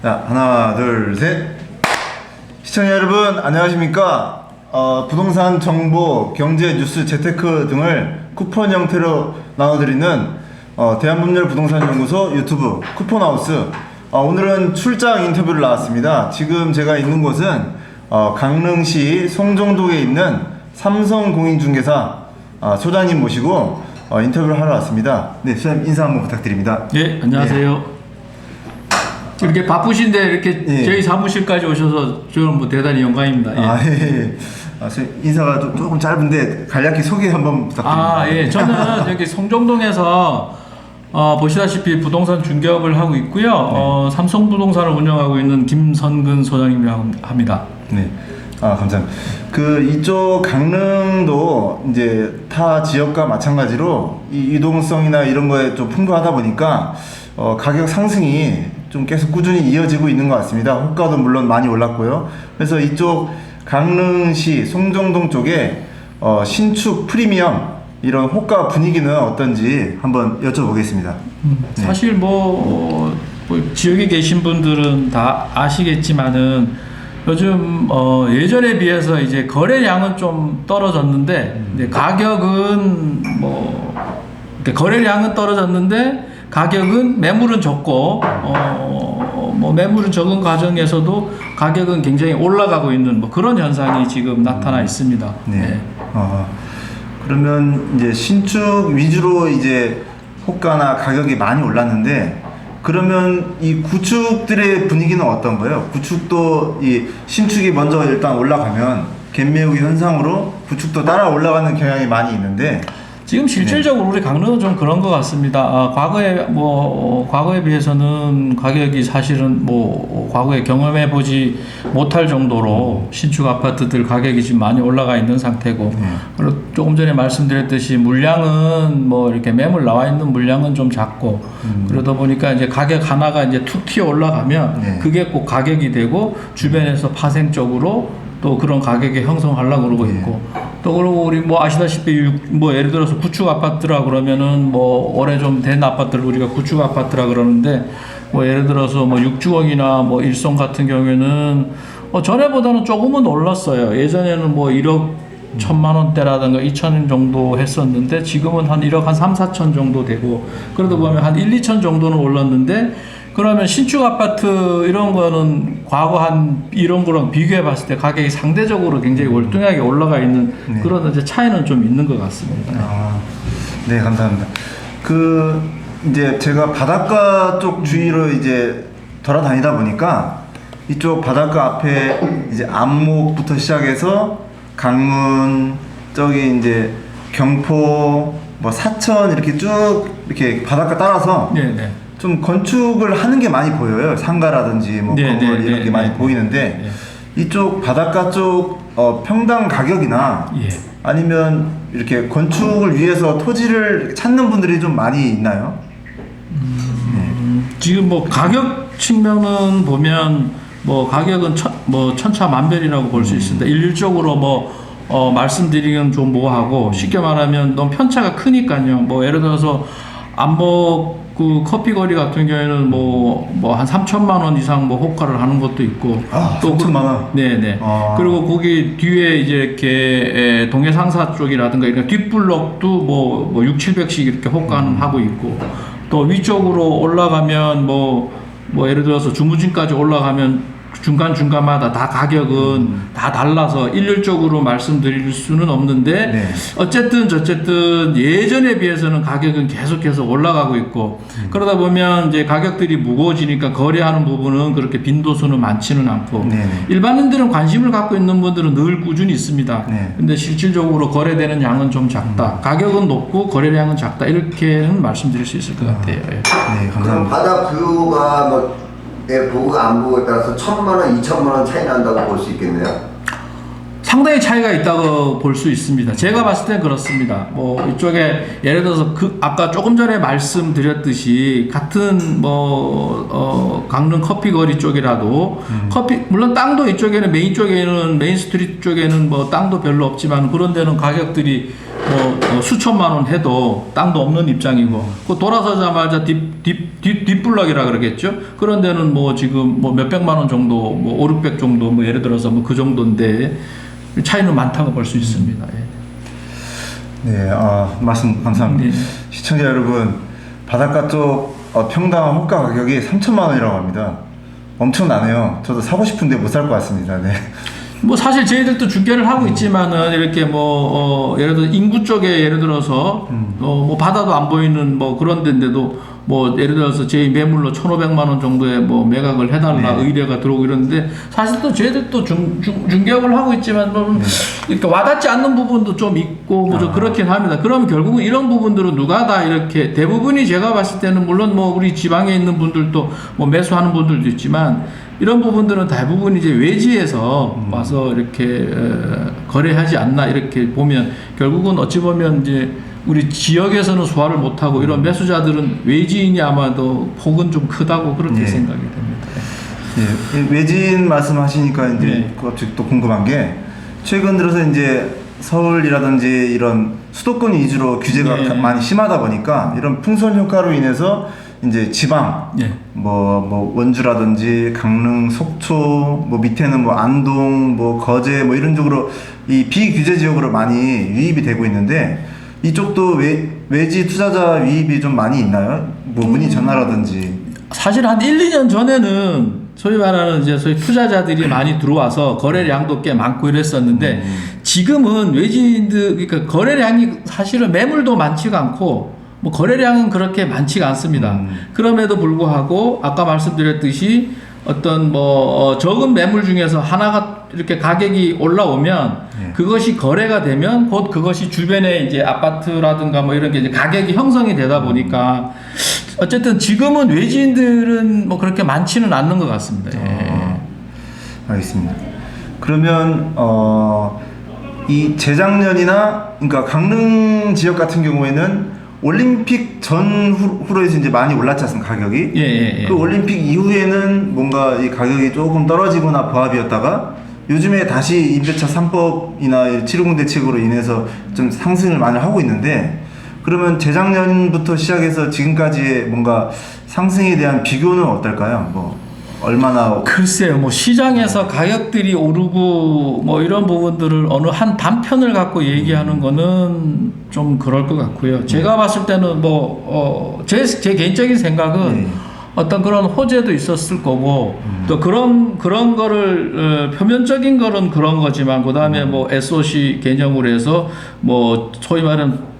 자, 하나, 둘, 셋. 시청자 여러분, 안녕하십니까? 부동산 정보, 경제 뉴스, 재테크 등을 쿠폰 형태로 나눠드리는 대한법률 부동산연구소 유튜브 쿠폰하우스. 오늘은 출장 인터뷰를 나왔습니다. 지금 제가 있는 곳은 강릉시 송정동에 있는 삼성공인중개사 소장님 모시고 인터뷰를 하러 왔습니다. 네, 소장님 인사 한번 부탁드립니다. 네, 안녕하세요. 이렇게 바쁘신데 이렇게 저희 사무실까지 오셔서 저는 뭐 대단히 영광입니다. 인사가 조금 짧은데 간략히 소개 한번 부탁드립니다. 저는 여기 송정동에서 보시다시피 부동산 중개업을 하고 있고요. 삼성부동산을 운영하고 있는 김선근 소장님이라고 합니다. 네. 감사합니다. 이쪽 강릉도 이제 타 지역과 마찬가지로 이 유동성이나 이런 거에 좀 풍부하다 보니까 가격 상승이 좀 계속 꾸준히 이어지고 있는 것 같습니다. 호가도 물론 많이 올랐고요. 그래서 이쪽 강릉시 송정동 쪽에 신축 프리미엄 이런 호가 분위기는 어떤지 한번 여쭤보겠습니다. 사실 뭐 지역에 계신 분들은 다 아시겠지만은 요즘 예전에 비해서 이제 거래량은 좀 떨어졌는데 가격은 거래량은 떨어졌는데 가격은 매물은 적고 매물은 적은 과정에서도 가격은 굉장히 올라가고 있는 그런 현상이 지금 나타나 있습니다. 네. 그러면 이제 신축 위주로 이제 호가나 가격이 많이 올랐는데 그러면 이 구축들의 분위기는 어떤 거예요? 구축도 이 신축이 먼저 일단 올라가면 갭매우기 현상으로 구축도 따라 올라가는 경향이 많이 있는데 지금 실질적으로 우리 강릉은 좀 그런 것 같습니다. 과거에 비해서는 가격이 사실은 과거에 경험해 보지 못할 정도로 신축 아파트들 가격이 지금 많이 올라가 있는 상태고, 그리고 조금 전에 말씀드렸듯이 물량은 이렇게 매물 나와 있는 물량은 좀 작고, 그러다 보니까 이제 가격 하나가 이제 툭 튀어 올라가면 그게 꼭 가격이 되고 주변에서 파생적으로 또 그런 가격이 형성하려고 그러고 있고, 또 그러고 우리 아시다시피 예를 들어서 구축 아파트라 그러면은 오래 좀 된 아파트를 우리가 구축 아파트라 그러는데 예를 들어서 6주택이나 일송 같은 경우에는 전에보다는 조금은 올랐어요. 예전에는 1억 1,000만 원대라든가 2천 정도 했었는데 지금은 한 1억 한 3, 4천 정도 되고, 그러다 보면 한 1, 2천 정도는 올랐는데, 그러면 신축 아파트 이런 거는 과거 이런 거랑 비교해 봤을 때 가격이 상대적으로 굉장히 월등하게 올라가 있는 그런 이제 차이는 좀 있는 것 같습니다. 네, 감사합니다. 이제 제가 바닷가 쪽 주위로 이제 돌아다니다 보니까 이쪽 바닷가 앞에 이제 안목부터 시작해서 강문, 저기 이제 경포, 사천 이렇게 쭉 이렇게 바닷가 따라서 좀 건축을 하는 게 많이 보여요. 상가라든지 건물 이런 게 많이 보이는데 이쪽 바닷가 쪽 평당 가격이나 아니면 이렇게 건축을 위해서 토지를 찾는 분들이 좀 많이 있나요? 지금 가격 측면은 보면 가격은 천차만별이라고 볼 수 있습니다. 일률적으로 말씀드리기는 좀 모호하고, 쉽게 말하면 너무 편차가 크니까요. 예를 들어서 안목 커피 거리 같은 경우에는 한 3천만 원 이상 호가를 하는 것도 있고, 또 3천만 원. 네네. 그리고 거기 뒤에 이제 이렇게 동해상사 쪽이라든가 이렇게 뒷블럭도 6, 700씩 이렇게 호가는 하고 있고, 또 위쪽으로 올라가면 예를 들어서 주무진까지 올라가면 중간중간마다 다 가격은 다 달라서 일률적으로 말씀드릴 수는 없는데 어쨌든 예전에 비해서는 가격은 계속해서 올라가고 있고, 그러다 보면 이제 가격들이 무거워지니까 거래하는 부분은 그렇게 빈도수는 많지는 않고, 일반인들은 관심을 갖고 있는 분들은 늘 꾸준히 있습니다. 근데 실질적으로 거래되는 양은 좀 작다, 가격은 높고 거래량은 작다, 이렇게는 말씀드릴 수 있을 것 같아요. 네, 감사합니다. 그럼 바다 뷰가 보고 안 보고에 따라서 1,000만 원, 2,000만 원 차이 난다고 볼 수 있겠네요. 상당히 차이가 있다고 볼 수 있습니다. 제가 봤을 땐 그렇습니다. 뭐 이쪽에 예를 들어서 그 아까 조금 전에 말씀드렸듯이 같은 강릉 커피거리 쪽이라도 커피 물론 땅도 이쪽에는 메인 스트리트 쪽에는 뭐 땅도 별로 없지만 그런 데는 가격들이 수천만 원 해도 땅도 없는 입장이고 그 돌아서자마자 뒷블럭이라 그러겠죠. 그런 데는 뭐 지금 뭐 몇백만 원 정도 뭐 5, 600 정도 뭐 예를 들어서 뭐 그 정도인데 차이는 많다고 볼 수 있습니다. 예. 네, 말씀 감사합니다. 네. 시청자 여러분, 바닷가 쪽 평당 호가 가격이 3천만 원이라고 합니다. 엄청나네요. 저도 사고 싶은데 못 살 것 같습니다. 네. 뭐 사실 저희들도 중개를 하고 있지만은 이렇게 예를 들어 인구 쪽에 예를 들어서 뭐 바다도 안 보이는 뭐 그런 데인데도 뭐 예를 들어서 저희 매물로 1,500만 원 정도의 뭐 매각을 해달라 의뢰가 들어오고 이러는데 사실 또 저희들도 중개업을 하고 있지만 뭐 이렇게 와닿지 않는 부분도 좀 있고 뭐 좀 그렇긴 합니다. 그러면 결국은 이런 부분들은 누가 다 이렇게 대부분이 제가 봤을 때는 물론 뭐 우리 지방에 있는 분들도 뭐 매수하는 분들도 있지만 이런 부분들은 대부분 이제 외지에서 와서 이렇게 거래하지 않나 이렇게 보면 결국은 어찌 보면 이제 우리 지역에서는 소화를 못하고 이런 매수자들은 외지인이 아마도 폭은 좀 크다고 그렇게 네. 생각이 됩니다. 예, 외지인 말씀하시니까 이제 네. 갑자기 또 궁금한 게 최근 들어서 이제 서울이라든지 이런 수도권 위주로 규제가 네. 많이 심하다 보니까 이런 풍선 효과로 인해서 이제 지방 네. 뭐 원주라든지 강릉, 속초 뭐 밑에는 뭐 안동, 뭐 거제 뭐 이런 쪽으로 이 비규제 지역으로 많이 유입이 되고 있는데 이쪽도 외지 투자자 유입이 좀 많이 있나요? 뭐 문의 전화라든지. 사실 한 1, 2년 전에는 소위 말하는 이제 소위 투자자들이 많이 들어와서 거래량도 꽤 많고 이랬었는데 지금은 외지인들 그러니까 거래량이 사실은 매물도 많지가 않고 뭐 거래량은 그렇게 많지가 않습니다. 그럼에도 불구하고 아까 말씀드렸듯이 어떤 적은 매물 중에서 하나가 이렇게 가격이 올라오면 그것이 거래가 되면 곧 그것이 주변에 이제 아파트라든가 뭐 이런 게 이제 가격이 형성이 되다 보니까 어쨌든 지금은 외지인들은 뭐 그렇게 많지는 않는 것 같습니다. 예. 알겠습니다. 그러면 이 재작년이나 그러니까 강릉 지역 같은 경우에는 올림픽 전후로 해서 이제 많이 올랐지 않습니까 가격이? 예. 그 올림픽 이후에는 뭔가 이 가격이 조금 떨어지거나 보합이었다가 요즘에 다시 임대차 3법이나 750 대책으로 인해서 좀 상승을 많이 하고 있는데 그러면 재작년부터 시작해서 지금까지의 뭔가 상승에 대한 비교는 어떨까요? 뭐 얼마나 글쎄요, 뭐 시장에서 가격들이 오르고 뭐 이런 부분들을 어느 한 단편을 갖고 얘기하는 거는 좀 그럴 것 같고요. 제가 봤을 때는 제 개인적인 생각은 어떤 그런 호재도 있었을 거고 또 그런 거를 표면적인 거는 그런 거지만 그 다음에 뭐 SOC 개념으로 해서 뭐 소위 말하는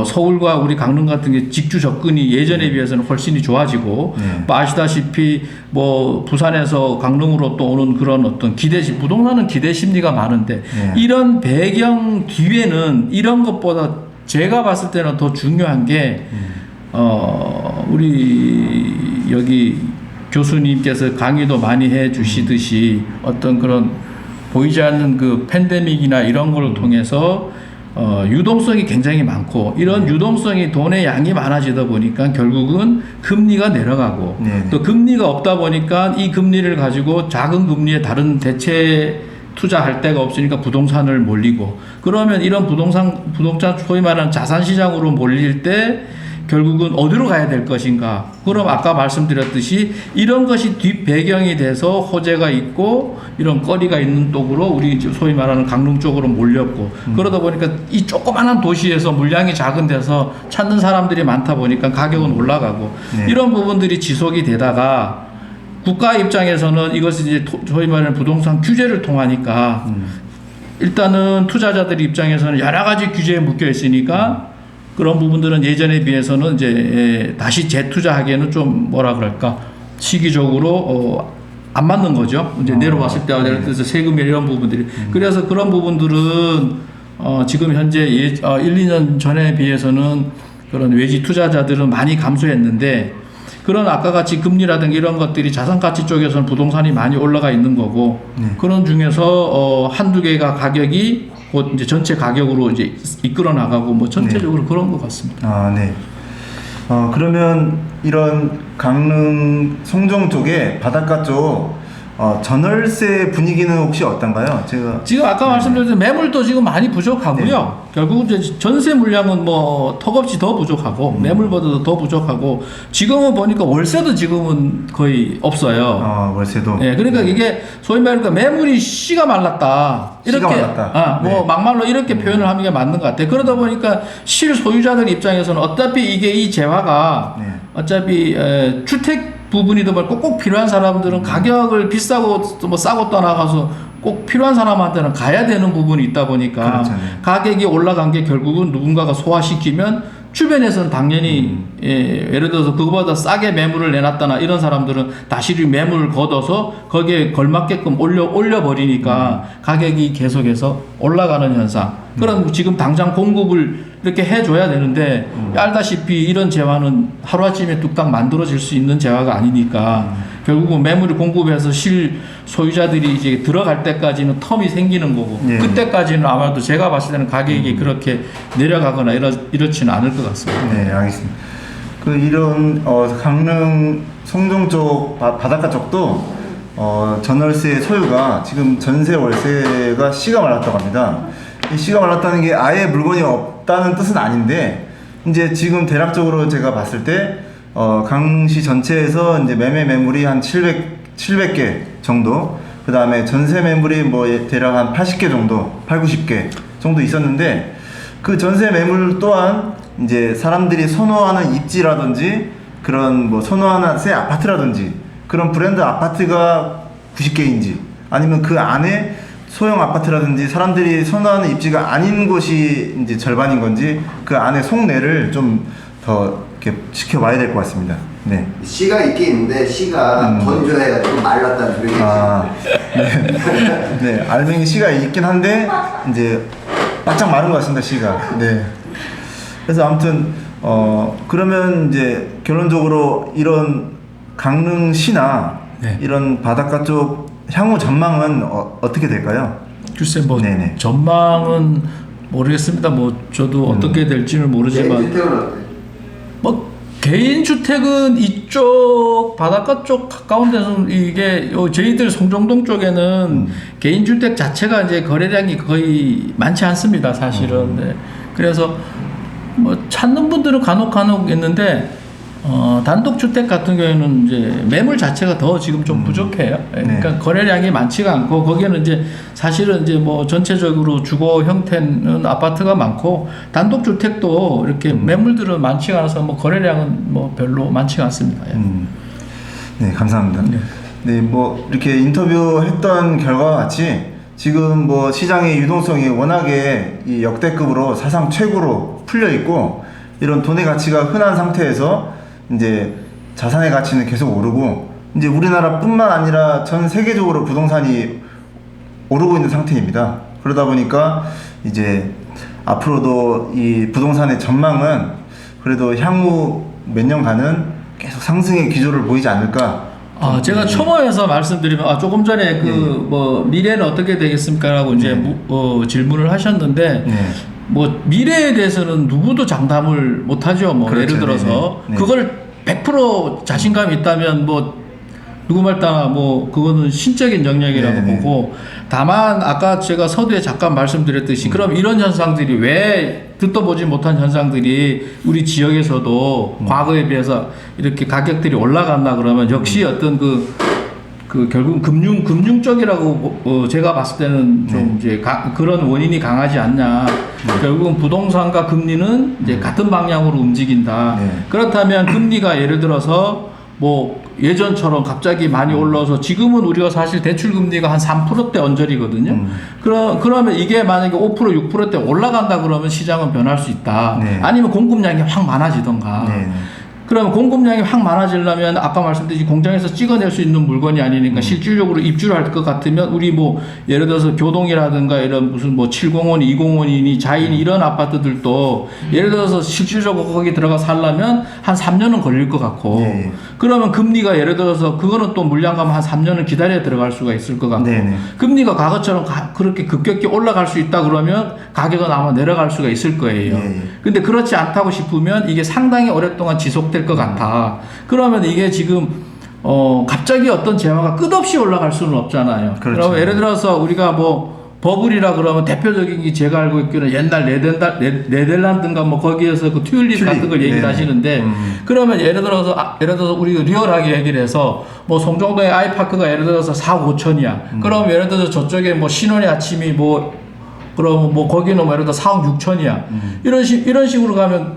서울과 우리 강릉 같은 게 직주 접근이 예전에 비해서는 훨씬 좋아지고 뭐 아시다시피 뭐 부산에서 강릉으로 또 오는 그런 어떤 부동산은 기대 심리가 많은데 이런 배경 뒤에는 이런 것보다 제가 봤을 때는 더 중요한 게 우리 여기 교수님께서 강의도 많이 해 주시듯이 어떤 그런 보이지 않는 그 팬데믹이나 이런 걸 통해서 유동성이 굉장히 많고 이런 유동성이 돈의 양이 많아지다 보니까 결국은 금리가 내려가고 또 금리가 없다 보니까 이 금리를 가지고 작은 금리에 다른 대체 투자할 데가 없으니까 부동산을 몰리고 그러면 이런 부동산 소위 말하는 자산 시장으로 몰릴 때 결국은 어디로 가야 될 것인가? 그럼 아까 말씀드렸듯이 이런 것이 뒷배경이 돼서 호재가 있고 이런 거리가 있는 쪽으로 우리 소위 말하는 강릉 쪽으로 몰렸고 그러다 보니까 이 조그마한 도시에서 물량이 작은 데서 찾는 사람들이 많다 보니까 가격은 올라가고 이런 부분들이 지속이 되다가 국가 입장에서는 이것을 이제 소위 말하는 부동산 규제를 통하니까 일단은 투자자들 입장에서는 여러 가지 규제에 묶여 있으니까 그런 부분들은 예전에 비해서는 이제 다시 재투자하기에는 좀 뭐라 그럴까 시기적으로 안 맞는 거죠. 이제 내려왔을 때와 예를 들어서 세금 이런 부분들이 그래서 그런 부분들은 지금 현재 1, 2년 전에 비해서는 그런 외지 투자자들은 많이 감소했는데 그런 아까 같이 금리라든가 이런 것들이 자산 가치 쪽에서는 부동산이 많이 올라가 있는 거고 네. 그런 중에서 한두 개가 가격이 곧 이제 전체 가격으로 이제 이끌어 나가고 뭐 전체적으로 그런 것 같습니다. 아, 네. 그러면 이런 강릉 송정 쪽에 바닷가 쪽 전월세 분위기는 혹시 어떤가요? 제가 지금 아까 말씀드린 매물도 지금 많이 부족하고요. 결국 이제 전세 물량은 뭐 턱없이 더 부족하고 매물보다도 더 부족하고 지금은 보니까 월세도 지금은 거의 없어요. 월세도. 예, 그러니까 이게 소위 말하니까 매물이 씨가 말랐다. 씨가 이렇게 말랐다. 뭐 네. 막말로 이렇게 표현을 하는 게 맞는 것 같아요. 그러다 보니까 실 소유자들 입장에서는 어차피 이게 이 재화가 네. 어차피 주택 부분이든 말고 꼭 필요한 사람들은 가격을 비싸고 뭐 싸고 떠나가서 꼭 필요한 사람한테는 가야 되는 부분이 있다 보니까 그렇죠, 네. 가격이 올라간 게 결국은 누군가가 소화시키면 주변에서는 당연히 예를 들어서 그거보다 싸게 매물을 내놨다나 이런 사람들은 다시 매물을 걷어서 거기에 걸맞게끔 올려버리니까 가격이 계속해서 올라가는 현상. 그럼 지금 당장 공급을 이렇게 해줘야 되는데 알다시피 이런 재화는 하루아침에 뚝딱 만들어질 수 있는 재화가 아니니까 결국은 매물을 공급해서 실 소유자들이 이제 들어갈 때까지는 텀이 생기는 거고 예. 그때까지는 아마도 제가 봤을 때는 가격이 그렇게 내려가거나 이렇지는 않을 것 같습니다. 네, 알겠습니다. 이런 강릉 송정 쪽 바닷가 쪽도 전월세 소유가 지금 전세 월세가 씨가 말랐다고 합니다. 이 씨가 말랐다는 게 아예 물건이 없다는 뜻은 아닌데 이제 지금 대략적으로 제가 봤을 때 강릉시 전체에서 이제 매물이 한 700개 정도, 그 다음에 전세 매물이 뭐 대략 한 80개 정도, 90개 정도 있었는데 그 전세 매물 또한 이제 사람들이 선호하는 입지라든지 그런 뭐 선호하는 새 아파트라든지 그런 브랜드 아파트가 90개인지 아니면 그 안에 소형 아파트라든지 사람들이 선호하는 입지가 아닌 곳이 이제 절반인 건지 그 안에 속내를 좀 더 이렇게 지켜봐야 될 것 같습니다. 네. 씨가 있긴 있는데 씨가 건조해가지고 말랐다는 소리겠지. 네. 네, 알맹이 씨가 있긴 한데 이제 바짝 마른 것 같습니다, 씨가. 네. 그래서 아무튼 그러면 이제 결론적으로 이런 강릉시나 네. 이런 바닷가 쪽 향후 전망은 어떻게 될까요? 글쎄 뭐 네네. 전망은 모르겠습니다. 뭐 저도 어떻게 될지는 모르지만 주택은 어때? 뭐 개인 주택은 이쪽 바닷가 쪽 가까운 데서는 이게 저희들 송정동 쪽에는 개인 주택 자체가 이제 거래량이 거의 많지 않습니다, 사실은. 네. 그래서 뭐 찾는 분들은 간혹 있는데 단독 주택 같은 경우에는 이제 매물 자체가 더 지금 좀 부족해요. 그러니까 네. 거래량이 많지가 않고 거기에는 이제 사실은 이제 뭐 전체적으로 주거 형태는 아파트가 많고 단독 주택도 이렇게 매물들은 많지가 않아서 뭐 거래량은 뭐 별로 많지가 않습니다. 예. 네, 감사합니다. 네. 네, 뭐 이렇게 인터뷰했던 결과와 같이 지금 뭐 시장의 유동성이 워낙에 이 역대급으로 사상 최고로 풀려 있고 이런 돈의 가치가 흔한 상태에서 이제 자산의 가치는 계속 오르고 이제 우리나라뿐만 아니라 전 세계적으로 부동산이 오르고 있는 상태입니다. 그러다 보니까 이제 앞으로도 이 부동산의 전망은 그래도 향후 몇 년간은 계속 상승의 기조를 보이지 않을까. 제가 첨언해서 말씀드리면 조금 전에 뭐 미래는 어떻게 되겠습니까라고 이제 질문을 하셨는데 네. 뭐 미래에 대해서는 누구도 장담을 못하죠. 뭐 그렇죠. 예를 들어서 네네. 그걸 100% 자신감이 있다면 뭐 누구 말따나 뭐 그거는 신적인 영역이라고 네네. 보고 다만 아까 제가 서두에 잠깐 말씀드렸듯이 그럼 이런 현상들이 왜 듣도 보지 못한 현상들이 우리 지역에서도 과거에 비해서 이렇게 가격들이 올라갔나 그러면 역시 어떤 그 결국 금융 쪽이라고 제가 봤을 때는 좀 이제 그런 원인이 강하지 않냐. 결국은 부동산과 금리는 이제 같은 방향으로 움직인다. 네. 그렇다면 금리가 예를 들어서 뭐 예전처럼 갑자기 많이 올라서 지금은 우리가 사실 대출 금리가 한 3%대 언저리거든요. 그러면 이게 만약에 5% 6%대 올라간다 그러면 시장은 변할 수 있다. 네. 아니면 공급량이 확 많아지던가. 네. 그러면 공급량이 확 많아지려면 아까 말씀드린 공장에서 찍어낼 수 있는 물건이 아니니까 실질적으로 입주를 할 것 같으면 우리 뭐 예를 들어서 교동이라든가 이런 무슨 뭐 701, 201이니 자인이 이런 아파트들도 예를 들어서 실질적으로 거기 들어가 살려면 한 3년은 걸릴 것 같고 네. 그러면 금리가 예를 들어서 그거는 또 물량 가면 한 3년을 기다려야 들어갈 수가 있을 것 같고 네네. 금리가 과거처럼 그렇게 급격히 올라갈 수 있다 그러면 가격은 아마 내려갈 수가 있을 거예요. 예, 예. 근데 그렇지 않다고 싶으면 이게 상당히 오랫동안 지속될 것 같아. 그러면 이게 지금 갑자기 어떤 재화가 끝없이 올라갈 수는 없잖아요. 그렇죠. 그럼 예를 들어서 우리가 뭐 버블이라 그러면 대표적인 게 제가 알고 있기로는 옛날 네덜란드인가 뭐 거기에서 그 튤립 같은 걸 얘기를 네네. 하시는데 그러면 예를 들어서 우리가 리얼하게 얘기를 해서 뭐 송정동의 아이파크가 예를 들어서 4억 5천이야. 그럼 예를 들어서 저쪽에 뭐 신혼의 아침이 뭐 그럼 뭐 거기는 뭐 예를 들어 4억 6천이야. 이런 식으로 가면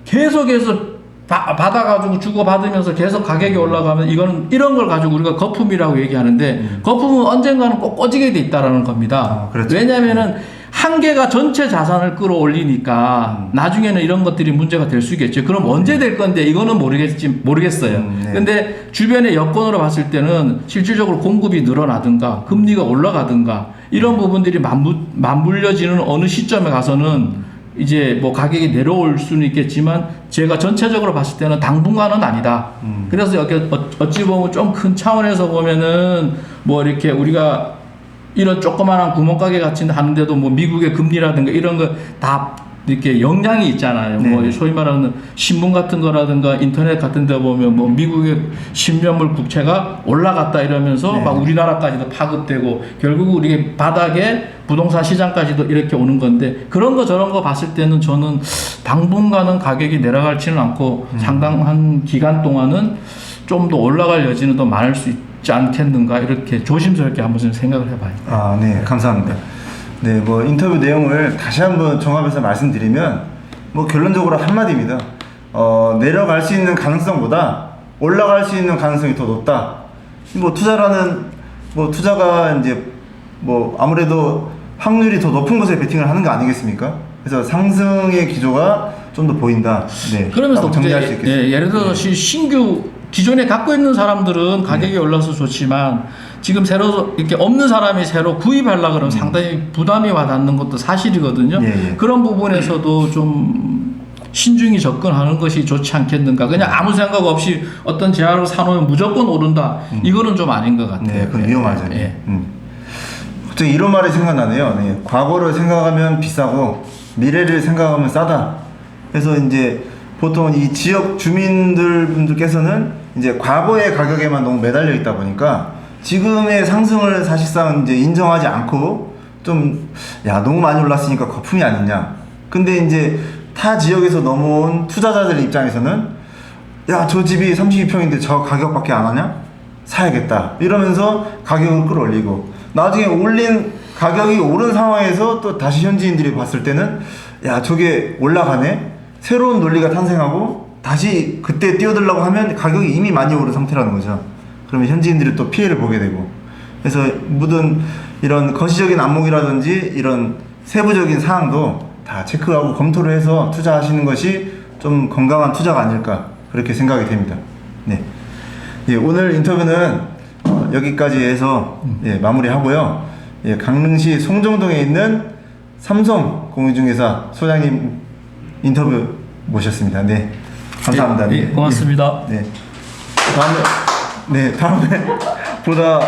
계속해서 받아가지고 주고받으면서 계속 가격이 올라가면 이거는 이런 걸 가지고 우리가 거품이라고 얘기하는데 거품은 언젠가는 꼭 꺼지게 돼 있다라는 겁니다. 그렇죠. 왜냐하면은 한 개가 전체 자산을 끌어올리니까 나중에는 이런 것들이 문제가 될 수 있겠죠. 그럼 언제 될 건데 이거는 모르겠어요. 네. 근데 주변의 여건으로 봤을 때는 실질적으로 공급이 늘어나든가 금리가 올라가든가 이런 부분들이 맞물려지는 어느 시점에 가서는 이제 뭐 가격이 내려올 수는 있겠지만 제가 전체적으로 봤을 때는 당분간은 아니다. 그래서 여기 어찌 보면 좀 큰 차원에서 보면은 뭐 이렇게 우리가 이런 조그마한 구멍가게 같이 하는데도 뭐 미국의 금리라든가 이런 거 다 이렇게 영향이 있잖아요. 네. 뭐 소위 말하는 신문 같은 거라든가 인터넷 같은 데 보면 뭐 미국의 10년물 국채가 올라갔다 이러면서 네. 막 우리나라까지도 파급되고 결국 우리 바닥에 부동산 시장까지도 이렇게 오는 건데 그런 거 저런 거 봤을 때는 저는 당분간은 가격이 내려갈지는 않고 상당한 기간 동안은 좀 더 올라갈 여지는 더 많을 수 있지 않겠는가 이렇게 조심스럽게 한번 좀 생각을 해봐요. 아, 네, 감사합니다. 네, 뭐 인터뷰 내용을 다시 한번 종합해서 말씀드리면 뭐 결론적으로 한마디입니다. 내려갈 수 있는 가능성보다 올라갈 수 있는 가능성이 더 높다. 뭐 투자가 이제 뭐 아무래도 확률이 더 높은 곳에 베팅을 하는 거 아니겠습니까? 그래서 상승의 기조가 좀 더 보인다. 네. 그러면서 라고 정리할 수 있겠습니다. 예를 들어서 신규 기존에 갖고 있는 사람들은 가격이 올라서 좋지만 지금 새로 이렇게 없는 사람이 새로 구입하려고 그러면 상당히 부담이 와닿는 것도 사실이거든요. 예. 그런 부분에서도 좀 신중히 접근하는 것이 좋지 않겠는가. 그냥 아무 생각 없이 어떤 재화를 사놓으면 무조건 오른다. 이거는 좀 아닌 것 같아요. 네, 그건 위험하죠. 예. 갑자기 이런 말이 생각나네요. 네, 과거를 생각하면 비싸고 미래를 생각하면 싸다. 그래서 이제 보통 이 지역 주민분들께서는 이제 과거의 가격에만 너무 매달려 있다 보니까 지금의 상승을 사실상 이제 인정하지 않고 좀 너무 많이 올랐으니까 거품이 아니냐. 근데 이제 타 지역에서 넘어온 투자자들 입장에서는 저 집이 32평인데 저 가격밖에 안 하냐? 사야겠다. 이러면서 가격을 끌어올리고 나중에 가격이 오른 상황에서 또 다시 현지인들이 봤을 때는 저게 올라가네? 새로운 논리가 탄생하고 다시 그때 뛰어들려고 하면 가격이 이미 많이 오른 상태라는 거죠. 그러면 현지인들이 또 피해를 보게 되고 그래서 모든 이런 거시적인 안목이라든지 이런 세부적인 사항도 다 체크하고 검토를 해서 투자하시는 것이 좀 건강한 투자가 아닐까 그렇게 생각이 됩니다. 네. 예, 오늘 인터뷰는 여기까지 해서 마무리하고요. 강릉시 송정동에 있는 삼성 공유중개사 소장님 인터뷰 모셨습니다. 네, 감사합니다. 예, 고맙습니다. 네, 다음에 보다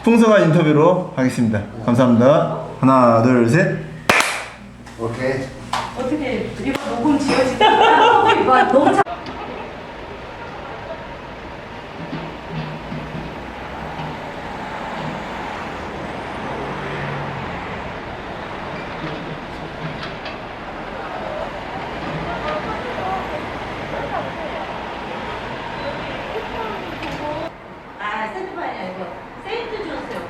풍성한 인터뷰로 하겠습니다. 감사합니다. 하나, 둘, 셋. 오케이. 어떻게 이거 녹음 지어지니까 이거 너무 잘. 아, 세트판이 아니고 세트 주셨어요.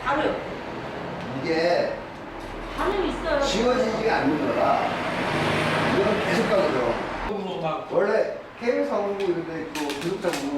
바로요. 이게 반응 있어요. 지워지지가 않는 거라 이건 계속 가거든. 원래 KBS 항공국 이런 데 있고 기숙사 공부